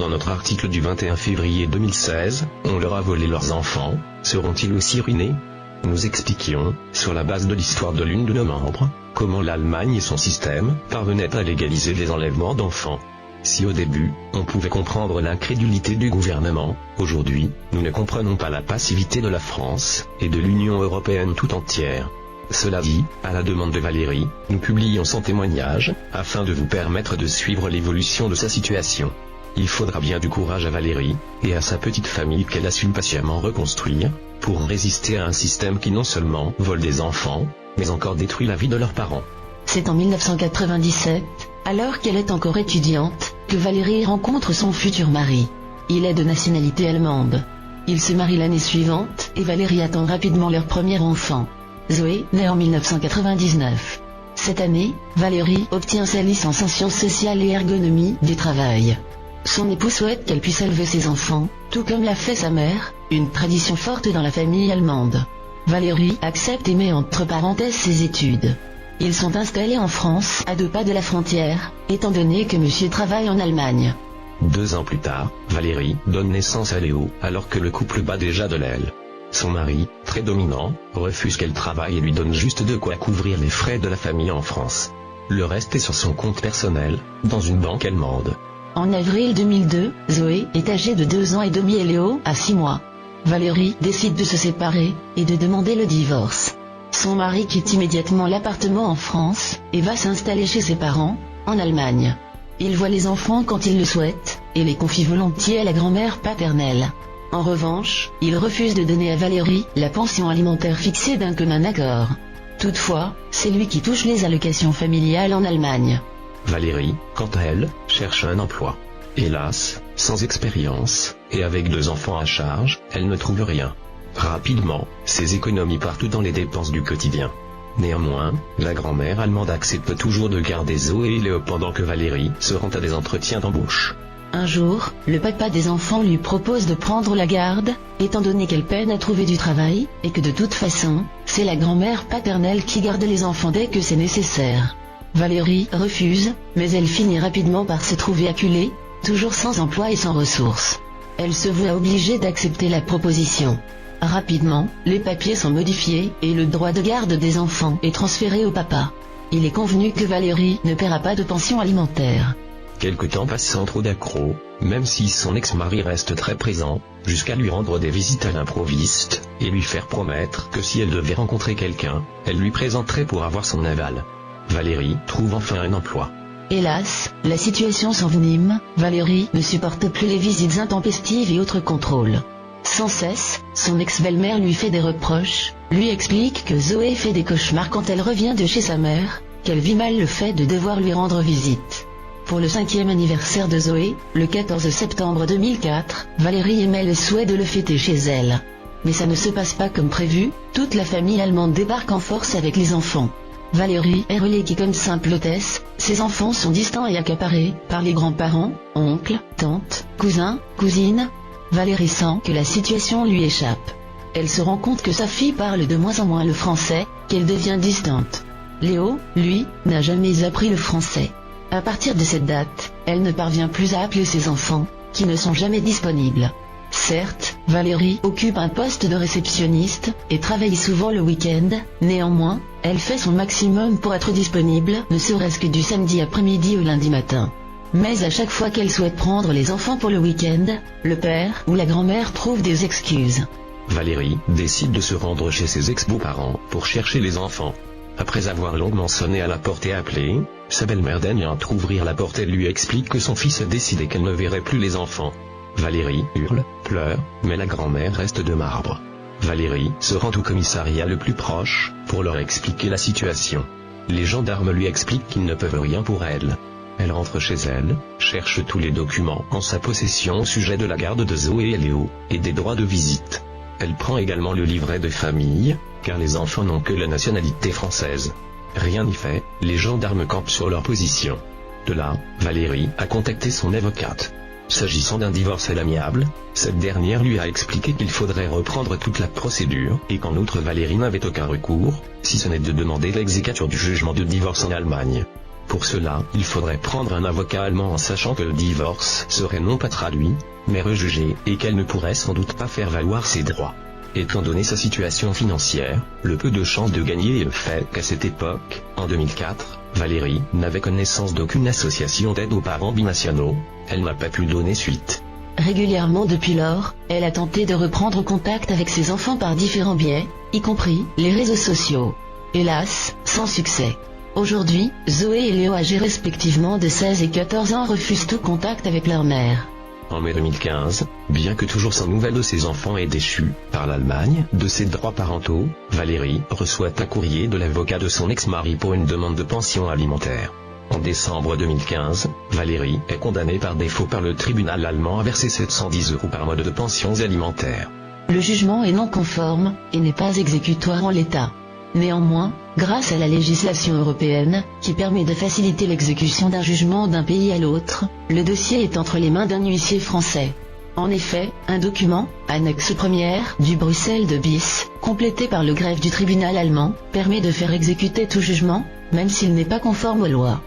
Dans notre article du 21 février 2016, on leur a volé leurs enfants, seront-ils aussi ruinés? Nous expliquions, sur la base de l'histoire de l'une de nos membres, comment l'Allemagne et son système parvenaient à légaliser les enlèvements d'enfants. Si au début, on pouvait comprendre l'incrédulité du gouvernement, aujourd'hui, nous ne comprenons pas la passivité de la France, et de l'Union européenne tout entière. Cela dit, à la demande de Valérie, nous publions son témoignage, afin de vous permettre de suivre l'évolution de sa situation. Il faudra bien du courage à Valérie, et à sa petite famille qu'elle a su patiemment reconstruire, pour résister à un système qui non seulement vole des enfants, mais encore détruit la vie de leurs parents. C'est en 1997, alors qu'elle est encore étudiante, que Valérie rencontre son futur mari. Il est de nationalité allemande. Ils se marient l'année suivante, et Valérie attend rapidement leur premier enfant. Zoé naît en 1999. Cette année, Valérie obtient sa licence en sciences sociales et ergonomie du travail. Son époux souhaite qu'elle puisse élever ses enfants, tout comme l'a fait sa mère, une tradition forte dans la famille allemande. Valérie accepte et met entre parenthèses ses études. Ils sont installés en France, à 2 pas de la frontière, étant donné que monsieur travaille en Allemagne. 2 ans plus tard, Valérie donne naissance à Léo, alors que le couple bat déjà de l'aile. Son mari, très dominant, refuse qu'elle travaille et lui donne juste de quoi couvrir les frais de la famille en France. Le reste est sur son compte personnel, dans une banque allemande. En avril 2002, Zoé est âgée de 2 ans et demi et Léo a 6 mois. Valérie décide de se séparer, et de demander le divorce. Son mari quitte immédiatement l'appartement en France, et va s'installer chez ses parents, en Allemagne. Il voit les enfants quand il le souhaite, et les confie volontiers à la grand-mère paternelle. En revanche, il refuse de donner à Valérie la pension alimentaire fixée d'un commun accord. Toutefois, c'est lui qui touche les allocations familiales en Allemagne. Valérie, quant à elle, cherche un emploi. Hélas, sans expérience, et avec 2 enfants à charge, elle ne trouve rien. Rapidement, ses économies partent dans les dépenses du quotidien. Néanmoins, la grand-mère allemande accepte toujours de garder Zoé et Léo pendant que Valérie se rend à des entretiens d'embauche. Un jour, le papa des enfants lui propose de prendre la garde, étant donné qu'elle peine à trouver du travail, et que de toute façon, c'est la grand-mère paternelle qui garde les enfants dès que c'est nécessaire. Valérie refuse, mais elle finit rapidement par se trouver acculée, toujours sans emploi et sans ressources. Elle se voit obligée d'accepter la proposition. Rapidement, les papiers sont modifiés, et le droit de garde des enfants est transféré au papa. Il est convenu que Valérie ne paiera pas de pension alimentaire. Quelque temps passe sans trop d'accrocs, même si son ex-mari reste très présent, jusqu'à lui rendre des visites à l'improviste, et lui faire promettre que si elle devait rencontrer quelqu'un, elle lui présenterait pour avoir son aval. Valérie trouve enfin un emploi. Hélas, la situation s'envenime, Valérie ne supporte plus les visites intempestives et autres contrôles. Sans cesse, son ex-belle-mère lui fait des reproches, lui explique que Zoé fait des cauchemars quand elle revient de chez sa mère, qu'elle vit mal le fait de devoir lui rendre visite. Pour le 5e anniversaire de Zoé, le 14 septembre 2004, Valérie émet le souhait de le fêter chez elle. Mais ça ne se passe pas comme prévu, toute la famille allemande débarque en force avec les enfants. Valérie est reléguée comme simple hôtesse, ses enfants sont distants et accaparés par les grands-parents, oncles, tantes, cousins, cousines. Valérie sent que la situation lui échappe. Elle se rend compte que sa fille parle de moins en moins le français, qu'elle devient distante. Léo, lui, n'a jamais appris le français. À partir de cette date, elle ne parvient plus à appeler ses enfants, qui ne sont jamais disponibles. Certes, Valérie occupe un poste de réceptionniste, et travaille souvent le week-end, néanmoins, elle fait son maximum pour être disponible, ne serait-ce que du samedi après-midi au lundi matin. Mais à chaque fois qu'elle souhaite prendre les enfants pour le week-end, le père ou la grand-mère trouve des excuses. Valérie décide de se rendre chez ses ex-beaux-parents pour chercher les enfants. Après avoir longuement sonné à la porte et appelé, sa belle-mère daigne entrouvrir la porte et lui explique que son fils a décidé qu'elle ne verrait plus les enfants. Valérie hurle, pleure, mais la grand-mère reste de marbre. Valérie se rend au commissariat le plus proche, pour leur expliquer la situation. Les gendarmes lui expliquent qu'ils ne peuvent rien pour elle. Elle rentre chez elle, cherche tous les documents en sa possession au sujet de la garde de Zoé et Léo, et des droits de visite. Elle prend également le livret de famille, car les enfants n'ont que la nationalité française. Rien n'y fait, les gendarmes campent sur leur position. De là, Valérie a contacté son avocate. S'agissant d'un divorce à l'amiable, cette dernière lui a expliqué qu'il faudrait reprendre toute la procédure, et qu'en outre Valérie n'avait aucun recours, si ce n'est de demander l'exécution du jugement de divorce en Allemagne. Pour cela, il faudrait prendre un avocat allemand en sachant que le divorce serait non pas traduit, mais rejugé, et qu'elle ne pourrait sans doute pas faire valoir ses droits. Étant donné sa situation financière, le peu de chance de gagner et le fait qu'à cette époque, en 2004, Valérie n'avait connaissance d'aucune association d'aide aux parents binationaux, elle n'a pas pu donner suite. Régulièrement depuis lors, elle a tenté de reprendre contact avec ses enfants par différents biais, y compris les réseaux sociaux. Hélas, sans succès. Aujourd'hui, Zoé et Léo, âgés respectivement de 16 et 14 ans, refusent tout contact avec leur mère. En mai 2015, bien que toujours sans nouvelles de ses enfants et déchus par l'Allemagne de ses droits parentaux, Valérie reçoit un courrier de l'avocat de son ex-mari pour une demande de pension alimentaire. En décembre 2015, Valérie est condamnée par défaut par le tribunal allemand à verser 710 € par mois de pensions alimentaires. Le jugement est non conforme, et n'est pas exécutoire en l'état. Néanmoins, grâce à la législation européenne, qui permet de faciliter l'exécution d'un jugement d'un pays à l'autre, le dossier est entre les mains d'un huissier français. En effet, un document, annexe première, du Bruxelles de bis, complété par le greffe du tribunal allemand, permet de faire exécuter tout jugement, même s'il n'est pas conforme aux lois.